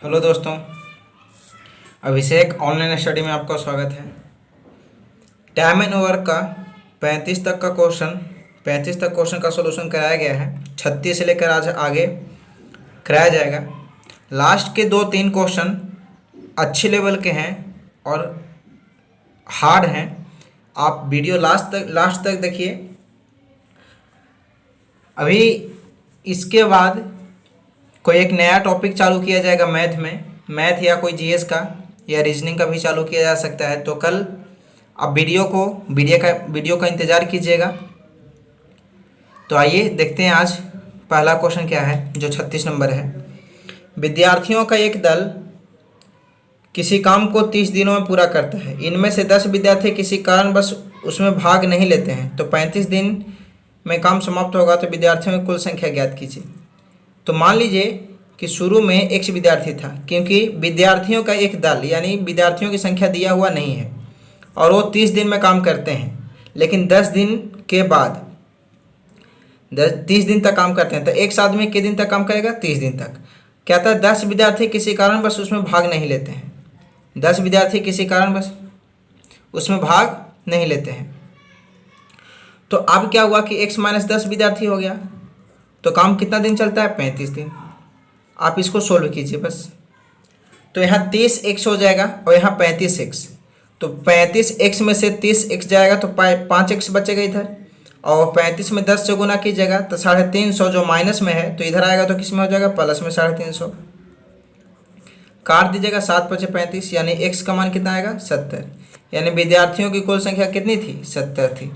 Hello दोस्तों, अभिषेक online study में आपका स्वागत है। टाइम एंड वर्क का 35 तक क्वेश्चन का सलूशन कराया गया है। 36 से लेकर आज आगे कराया जाएगा। लास्ट के 2-3 क्वेश्चन अच्छे लेवल के हैं और हार्ड हैं। आप वीडियो लास्ट तक देखिए। अभी इसके बाद कोई एक नया टॉपिक चालू किया जाएगा मैथ या कोई जीएस का या रीजनिंग का भी चालू किया जा सकता है। तो कल आप वीडियो का इंतज़ार कीजिएगा। तो आइए देखते हैं आज पहला क्वेश्चन क्या है, जो 36 नंबर है। विद्यार्थियों का एक दल किसी काम को 30 दिनों में पूरा करता है। इनमें से 10 विद्यार्थी किसी कारणवश उसमें भाग नहीं लेते हैं। तो 35 दिन में काम समाप्त होगा। तो विद्यार्थियों की कुल संख्या ज्ञात कीजिए। तो मान लीजिए कि शुरू में x विद्यार्थी था, क्योंकि विद्यार्थियों का एक दल यानी विद्यार्थियों की संख्या दिया हुआ नहीं है और वो 30 दिन में काम करते हैं, लेकिन 10 दिन के बाद 30 दिन तक काम करते हैं। तो एक आदमी कितने दिन तक काम करेगा? 30 दिन तक। क्या था? 10 विद्यार्थी किसी कारण बस उसमें भाग नहीं लेते हैं। 10 विद्यार्थी किसी कारण बस उसमें भाग नहीं लेते हैं। तो अब क्या हुआ कि x - 10 विद्यार्थी हो गया। तो काम कितना दिन चलता है? 35 दिन। आप इसको सोल्व कीजिए बस। तो यहाँ 30x हो जाएगा और यहाँ 35x। तो 35x में से 30x जाएगा तो 5x बचेगा इधर, और 35 में 10 से गुना कीजिएगा तो 350 जो माइनस में है, तो इधर आएगा तो किस में हो जाएगा? प्लस में 350। काट दीजिएगा, 7 × 5 = 35, यानी x का मान कितना आएगा? 70। यानी विद्यार्थियों की कुल संख्या कितनी थी? 70 थी।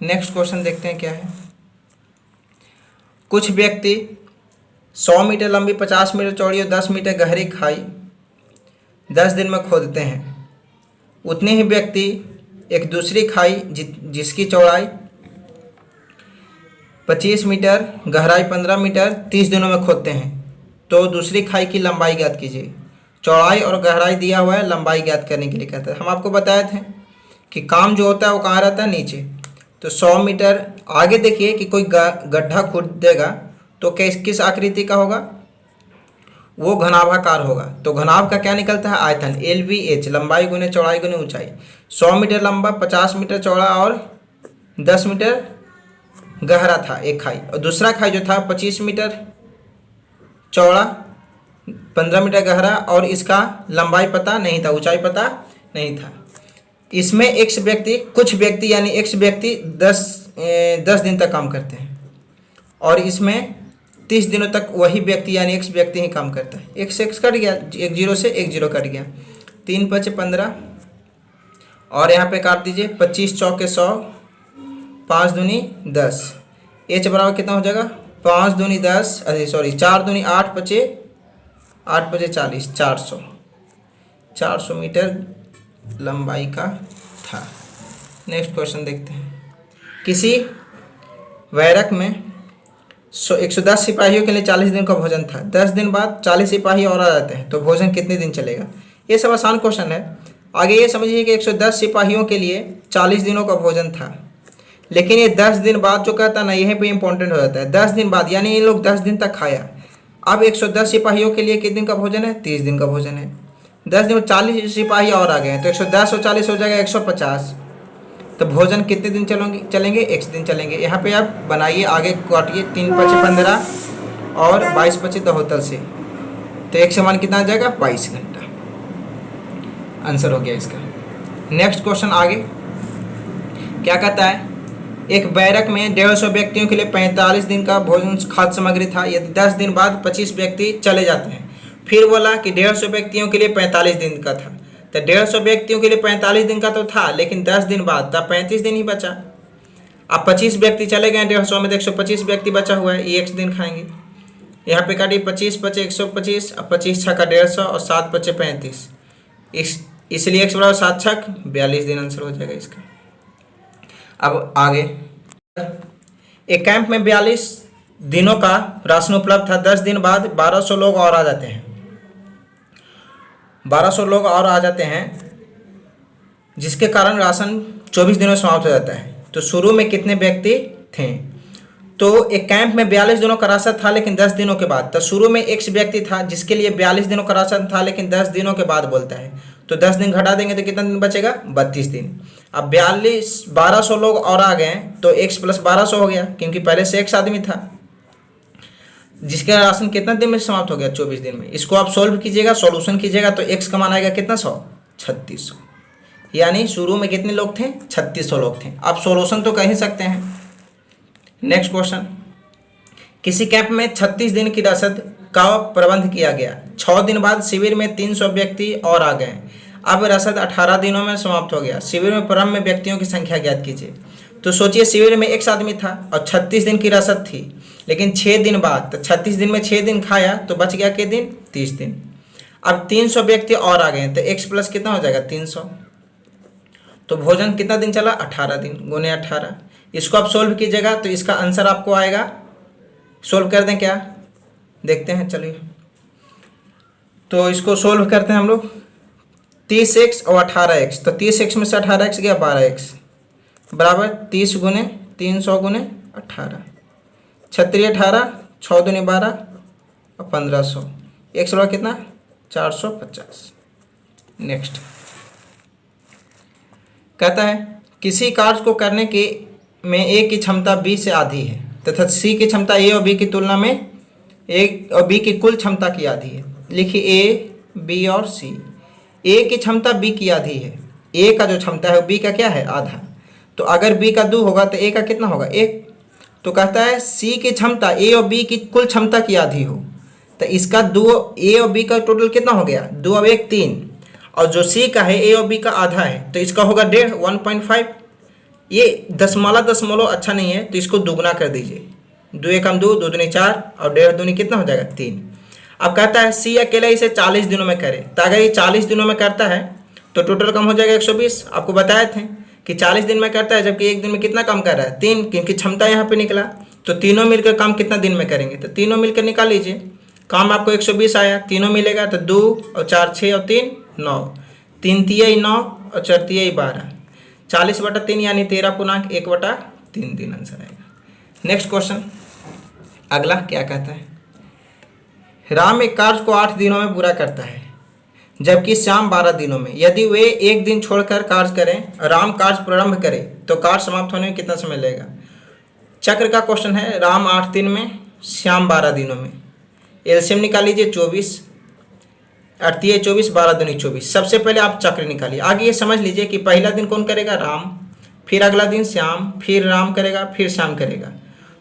नेक्स्ट क्वेश्चन देखते हैं क्या है। कुछ व्यक्ति 100 मीटर लंबी, 50 मीटर चौड़ी और 10 मीटर गहरी खाई 10 दिन में खोदते हैं। उतने ही व्यक्ति एक दूसरी खाई जिसकी चौड़ाई 25 मीटर, गहराई 15 मीटर 30 दिनों में खोदते हैं। तो दूसरी खाई की लंबाई ज्ञात कीजिए। चौड़ाई और गहराई दिया हुआ है, लंबाई ज्ञात करने के लिए कहता है। हम आपको बताए थे कि काम जो होता है वो कहाँ रहता है? नीचे। तो 100 मीटर आगे देखिए कि कोई गड्ढा खोद देगा तो किस आकृति का होगा? वो घनाभाकार होगा। तो घनाभ का क्या निकलता है? आयतन। LVH, लंबाई गुने चौड़ाई गुने ऊंचाई। 100 मीटर लंबा, 50 मीटर चौड़ा और 10 मीटर गहरा था एक खाई, और दूसरा खाई जो था 25 मीटर चौड़ा, 15 मीटर गहरा, और इसका लंबाई पता नहीं था, ऊंचाई पता नहीं था। इसमें कुछ व्यक्ति यानी x व्यक्ति 10 दिन तक काम करते हैं, और इसमें 30 दिनों तक वही व्यक्ति यानी x व्यक्ति ही काम करता है। x कट गया, एक 0 से एक 0 कट गया। 3 × 5 = 15, और यहाँ पे काट दीजिए। 25 × 4 = 100, 5 दूनी 10। h बराबर कितना हो जाएगा? 5 दूनी 10, 4 दूनी 8, 8 × 5 = 40, 400 मीटर लंबाई का था। नेक्स्ट क्वेश्चन देखते हैं। किसी बैरक में 110 सिपाहियों के लिए 40 दिन का भोजन था। 10 दिन बाद 40 सिपाही और आ जाते हैं, तो भोजन कितने दिन चलेगा? ये सब आसान क्वेश्चन है। आगे ये समझिए कि 110 सिपाहियों के लिए 40 दिनों का भोजन था, लेकिन ये 10 दिन बाद जो कहता है ना, यहीं पे इंपॉर्टेंट हो जाता है। 10 दिन बाद यानी ये लोग 10 दिन तक खाया। अब 110 सिपाहियों के लिए कितने दिन का भोजन है? 30 दिन का भोजन है। 10 दिन में 40 सिपाही और आ गए हैं, तो 110 और 40 हो जाएगा 150। तो भोजन कितने दिन चलेंगे? x दिन चलेंगे। यहाँ पे आप बनाइए, आगे काटिए। 3 × 5 = 15 और 22 × 25 72 से, तो x समान कितना आ जाएगा? 22 घंटा। आंसर हो गया इसका। नेक्स्ट क्वेश्चन आगे क्या कहता है। एक बैरक में 150 व्यक्तियों के लिए 45 दिन का भोजन खाद्य सामग्री था। यदि 10 दिन बाद 25 व्यक्ति चले जाते हैं, फिर बोला कि 150 व्यक्तियों के लिए 45 दिन का था। तो 150 व्यक्तियों के लिए 45 दिन का तो था, लेकिन 10 दिन बाद तब 35 दिन ही बचा। अब 25 व्यक्ति चले गए 150 में, तो 125 व्यक्ति बचा हुआ है, ये x दिन खाएंगे। यहाँ पे काटिए। 25 × 5 = 125, अब 25 × 6 = 150 और 7 × 5 = 35। इसलिए x बराबर 7 × 6 = 42 दिन आंसर हो जाएगा इसका। अब आगे, एक कैंप में 42 दिनों का राशन उपलब्ध था। 10 दिन बाद 1200 लोग और आ जाते हैं। 1200 लोग और आ जाते हैं, जिसके कारण राशन 24 दिनों में समाप्त हो जाता है। तो शुरू में कितने व्यक्ति थे? तो एक कैंप में 42 दिनों का राशन था लेकिन 10 दिनों के बाद। तो शुरू में एक व्यक्ति था जिसके लिए 42 दिनों का राशन था लेकिन 10 दिनों के बाद बोलता है, तो 10 दिन घटा देंगे तो कितना दिन बचेगा? 32 दिन। अब 1200 लोग और आ गए तो x प्लस 1200 हो गया, क्योंकि पहले से x आदमी था जिसका राशन कितना दिन में समाप्त हो गया? 24 दिन में। इसको आप सोल्व कीजिएगा, सॉल्यूशन कीजिएगा तो x का मान आएगा कितना? 100, 3600। यानी शुरू में कितने लोग थे? 3600 लोग थे। आप सॉल्यूशन तो कह ही सकते हैं। नेक्स्ट क्वेश्चन, किसी कैंप में 36 दिन की रसद का प्रबंध किया गया। 6 दिन बाद शिविर में 300 व्यक्ति और आ गए। अब रसद 18 दिनों में समाप्त हो गया। शिविर में प्रारंभ में व्यक्तियों की संख्या ज्ञात कीजिए। तो सोचिए, शिविर में एक आदमी था और 36 दिन की रसद थी, लेकिन 6 दिन बाद, तो 36 दिन में 6 दिन खाया तो बच गया के दिन? 30 दिन। अब 300 व्यक्ति और आ गए तो x प्लस कितना हो जाएगा? 300। तो भोजन कितना दिन चला? 18 दिन गुने 18। इसको आप सोल्व कीजिएगा तो इसका आंसर आपको आएगा, सोल्व कर दें क्या? देखते हैं, चलिए। तो इसको सोल्व करते हैं हम लोग। 30x और 18x, तो 30x में से 18x गया 12x बराबर 30 गुने 300 गुने 18, 36 18, 6 दूनी 12 और 1500। x बराबर कितना? 450। नेक्स्ट कहता है किसी कार्य को करने के में a की क्षमता b से आधी है तथा c की क्षमता a और b की तुलना में a और b की कुल क्षमता की आधी है। लिखिए a, b और c। a की क्षमता b की आधी है। a का जो क्षमता है b का क्या है? आधा। तो अगर b का 2 होगा तो a का कितना होगा? 1। तो कहता है c की क्षमता a और b की कुल क्षमता की आधी हो, तो इसका 2 a और b का टोटल कितना हो गया? 2 और 1 3, और जो c का है a और b का आधा है तो इसका होगा 1.5 1.5। ये दशमलव अच्छा नहीं है तो इसको दुगना कर दीजिए। 2 एकम 2, 2 दूनी 4 और 1.5 दूनी कितना हो जाएगा? 3। अब कहता है c अकेला इसे 40 दिनों में करे, तो अगर ये 40 दिनों में करता है तो टोटल कम हो जाएगा 120। आपको बताए थे कि 40 दिन में करता है, जबकि एक दिन में कितना काम कर रहा है? 3, क्योंकि क्षमता यहाँ पे निकला। तो तीनों मिलकर काम कितना दिन में करेंगे? तो तीनों मिलकर निकाल लीजिए। काम आपको 120 आया, तीनों मिलेगा तो 2 और 4 6 और 3 9, 3 तिहाई 9 और 4 तिहाई 12, 40/3 यानी 13.1/3 दिन आंसर आएगा। नेक्स्ट क्वेश्चन, अगला क्या कहता है? राम एक कार्य को 8 दिनों में पूरा करता है जबकि श्याम 12 दिनों में। यदि वे एक दिन छोड़कर कार्य करें, राम कार्य प्रारंभ करे तो कार्य समाप्त होने में कितना समय लगेगा? चक्र का क्वेश्चन है। राम 8 दिन में, श्याम 12 दिनों में। एलसीएम निकाल लीजिए 24, 8 तिहाई 24, 12 दूनी 24। सबसे पहले आप चक्र निकालिए। आगे ये समझ लीजिए कि पहला दिन कौन करेगा? राम, फिर अगला दिन श्याम, फिर राम करेगा, फिर श्याम करेगा।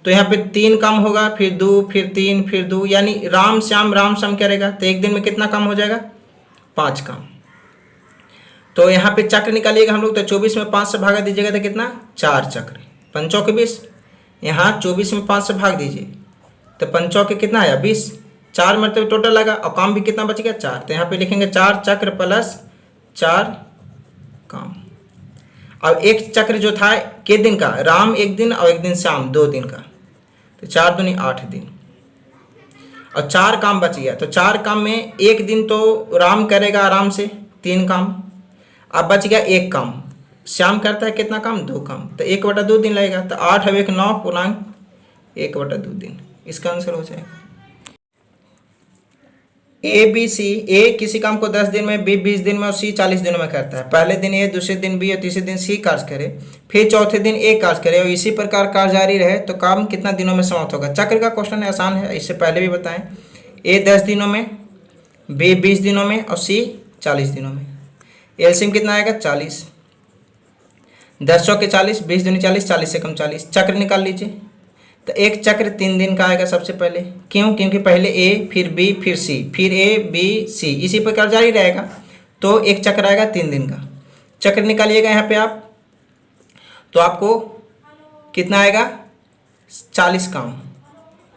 तो यहाँ पे 3 काम होगा, फिर 2, फिर 3, फिर 2, यानी राम श्याम करेगा तो एक दिन में कितना काम हो जाएगा? 5 काम। तो यहाँ पे चक्र निकालिएगा हम लोग, तो 24 में 5 से भागा दीजिएगा तो कितना? 4 चक्र। 5 चौके 20, यहाँ 24 में 5 से भाग दीजिए तो 5 चौके कितना आया? 20। 4 मतलब टोटल लगा और काम भी कितना बच गया? 4। तो यहाँ पे लिखेंगे 4 चक्र प्लस 4 काम। अब एक चक्र जो था के दिन का? राम 1 दिन और 1 दिन श्याम 2 दिन का, तो 4 दूनी 8 दिन और 4 काम बच गया। तो 4 काम में एक दिन तो राम करेगा आराम से 3 काम, अब बच गया 1 काम। श्याम करता है कितना काम? 2 काम, तो 1/2 दिन लगेगा। तो 8 और 1 9 पूर्णांक 1/2 दिन। इसका आंसर हो जाएगा ए बी सी। ए किसी काम को 10 दिन में, बी 20 दिन में और सी 40 दिनों में करता है। पहले दिन ए, दूसरे दिन बी और तीसरे दिन सी कार्य करे, फिर चौथे दिन ए कार्य करे और इसी प्रकार कार्य जारी रहे तो काम कितना दिनों में समाप्त होगा? चक्र का क्वेश्चन है, आसान है, इससे पहले भी बताएं। ए 10 दिनों में, बी 20 दिनों में और सी 40 दिनों में। एलसीएम कितना आएगा? 40। 10 चौके 40, 20 दूनी 40, 40 से कम 40। चक्र निकाल लीजिए। तो एक चक्र 3 दिन का आएगा सबसे पहले। क्यों? क्योंकि पहले ए, फिर बी, फिर सी, फिर ए बी सी, इसी प्रकार जारी रहेगा। तो एक चक्र आएगा 3 दिन का। चक्र निकालिएगा यहाँ पे आप, तो आपको कितना आएगा? 40 काम।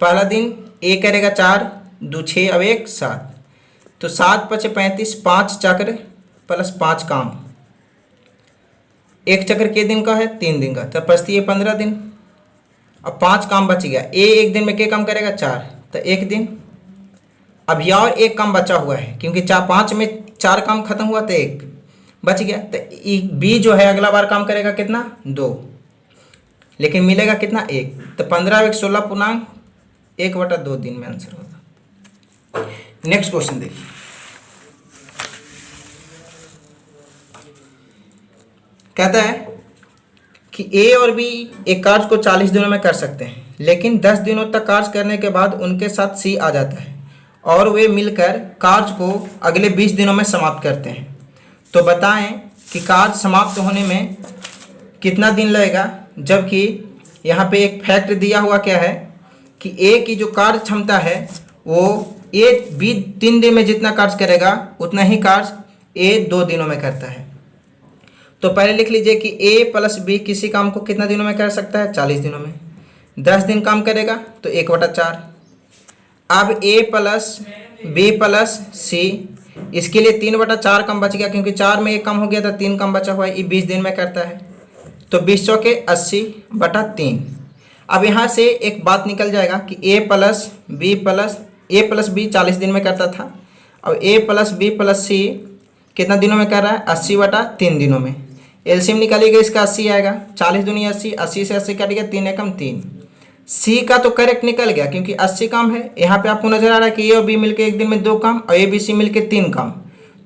पहला दिन ए करेगा 4, 2 6 और 1 7, तो 7 5 35, 5 चक्र प्लस 5 काम। एक चक्र के दिन का है? 3 दिन का, तो बचती है 15 दिन। अब 5 काम बच गया। ए एक दिन में क्या काम करेगा? 4, तो 1 दिन। अब यहाँ और 1 काम बचा हुआ है क्योंकि 5 में 4 काम खत्म हुआ तो 1 बच गया। तो बी जो है अगला बार काम करेगा कितना? 2। लेकिन मिलेगा कितना 1, तो 15 एक 16 पूर्णांक 1/2 दिन में आंसर होगा। नेक्स्ट क्वेश्चन देखिए, कहता है कि ए और बी एक कार्य को 40 दिनों में कर सकते हैं, लेकिन 10 दिनों तक कार्य करने के बाद उनके साथ सी आ जाता है और वे मिलकर कार्य को अगले 20 दिनों में समाप्त करते हैं। तो बताएं कि कार्य समाप्त होने में कितना दिन लगेगा, जबकि यहाँ पे एक फैक्ट दिया हुआ क्या है कि ए की जो कार्य क्षमता है वो ए बी 3 दिन में जितना कार्य करेगा उतना ही कार्य ए 2 दिनों में करता है। तो पहले लिख लीजिए कि ए प्लस बी किसी काम को कितना दिनों में कर सकता है, 40 दिनों में। 10 दिन काम करेगा तो 1/4। अब ए प्लस बी प्लस सी, इसके लिए 3/4 कम बच गया, क्योंकि 4 में 1 कम हो गया था, 3 कम बचा हुआ है, ये 20 दिन में करता है। तो 20 चौके 80/3। अब यहाँ से एक बात निकल जाएगा कि ए प्लस बी 40 दिन में करता था, अब ए प्लस बी प्लस सी कितना दिनों में कर रहा है, 80/3 दिनों में। एलसीएम निकालिएगा, इसका 80 आएगा, 40 दूनी 80, 80 से 80 काटिएगा, 3 एकम 3। सी का तो करेक्ट निकल गया क्योंकि 80 काम है। यहाँ पे आपको नजर आ रहा है कि ए और बी मिलकर एक दिन में 2 काम और ए बी सी मिलकर 3 काम,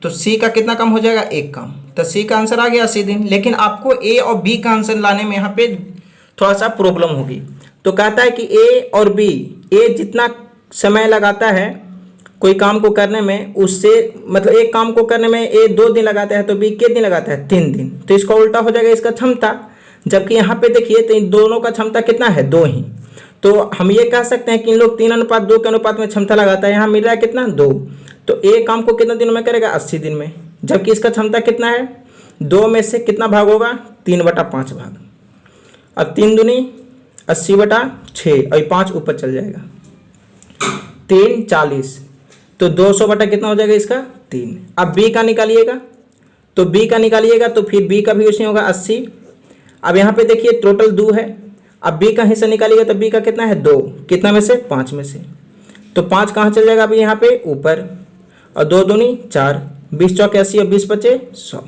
तो सी का कितना काम हो जाएगा, 1 काम। तो सी का आंसर आ गया 80 दिन। लेकिन आपको ए और बी का आंसर लाने में यहाँ पे थोड़ा सा प्रॉब्लम होगी। तो कहता है कि ए और बी, ए जितना समय लगाता है कोई काम को करने में, उससे मतलब एक काम को करने में ए 2 दिन लगाता है, तो बी कितने दिन लगाता है, 3 दिन। तो इसका उल्टा हो जाएगा इसका क्षमता, जबकि यहाँ पे देखिए तो इन दोनों का क्षमता कितना है, 2 ही। तो हम ये कह सकते हैं कि इन लोग 3:2 के अनुपात में क्षमता लगाता है। यहाँ मिल रहा है कितना, 2। तो ए काम को कितना दिनों में करेगा, 80 दिन में, जबकि इसका क्षमता कितना है, 2 में से कितना भाग होगा, 3/5 भाग। अब 3 दूनी 80/6 और 5 ऊपर चल जाएगा, 3 40, तो 200 बटा कितना हो जाएगा इसका, 3। अब बी का निकालिएगा, तो बी का निकालिएगा तो फिर बी का भी उसी होगा 80। अब यहाँ पे देखिए टोटल 2 है, अब बी का हिस्सा निकालिएगा तो बी का कितना है, 2, कितना में से, 5 में से। तो 5 कहाँ चल जाएगा अभी यहाँ पे ऊपर, और 2 दूनी 4, 20 चौके 80 और 20 बचे 100।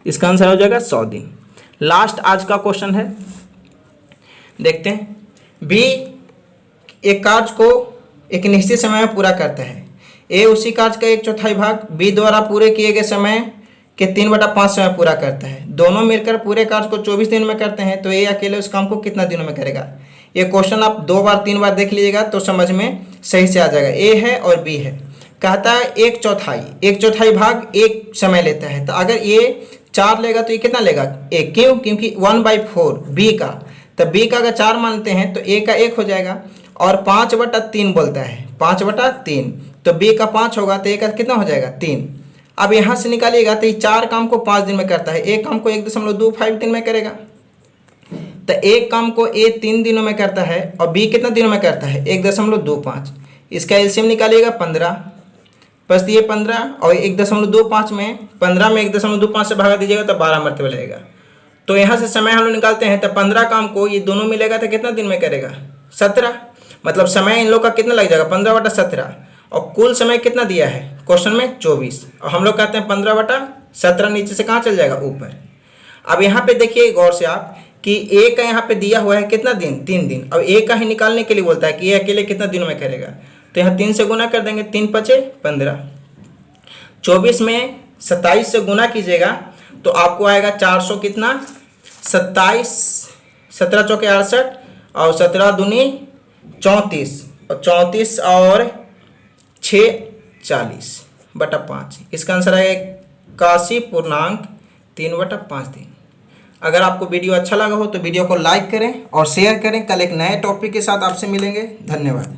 इसका आंसर हो जाएगा 100 दिन। लास्ट आज का क्वेश्चन है, देखते हैं। बी एक कार्य को एक निश्चित समय में पूरा करता है, ए उसी कार्य का 1/4 भाग बी द्वारा पूरे किए गए समय के 3/5 समय पूरा करता है। दोनों मिलकर पूरे कार्य को 24 दिन में करते हैं, तो ए अकेले उस काम को कितना दिनों में करेगा। ये क्वेश्चन आप 2 बार 3 बार देख लीजिएगा तो समझ में सही से आ जाएगा। ए है और बी है, कहता है 1/4 भाग एक समय लेता है, तो अगर ये 4 लेगा तो ये कितना लेगा, 1। क्यों, क्योंकि 1/4 बी का, तो बी का अगर 4 मानते हैं तो ए का 1 हो जाएगा, और 5/3 बोलता है, 5/3, तो बी का 5 होगा तो ए का कितना हो जाएगा, 3। अब यहाँ से निकालिएगा तो ये 4 काम को 5 दिन में करता है, एक काम को 1.25 दिन में करेगा। तो एक काम को ए 3 दिनों में करता है और बी कितना दिनों में करता है, 1.25। इसका एलसीएम निकालिएगा 15, बस ये 15 और 1.25 में 15 में 1.25 से भागा दीजिएगा तो 12 मरतबे लगेगा। तो यहाँ से समय हम लोग निकालते हैं, तो 15 काम को ये दोनों मिलेगा तो कितना दिन में करेगा, 17। मतलब समय इन लोग का कितना लग जाएगा, 15/17, और कुल समय कितना दिया है क्वेश्चन में, 24, और हम लोग कहते हैं 15/17, नीचे से कहाँ चल जाएगा, ऊपर। अब यहाँ पे देखिए गौर से आप कि ए का यहाँ पे दिया हुआ है कितना दिन, 3 दिन। अब ए का ही निकालने के लिए बोलता है कि ये अकेले कितना दिनों में करेगा, तो यहाँ 3 से गुना कर देंगे, 3 5 15, 24 में 27 से गुना कीजिएगा तो आपको आएगा 400 कितना, 27, 17 चौके 68 और 17 दूनी 34, और 34 और 6 40/5। इसका आंसर आएगा 81.3/5 दिन। अगर आपको वीडियो अच्छा लगा हो तो वीडियो को लाइक करें और शेयर करें। कल एक नए टॉपिक के साथ आपसे मिलेंगे। धन्यवाद।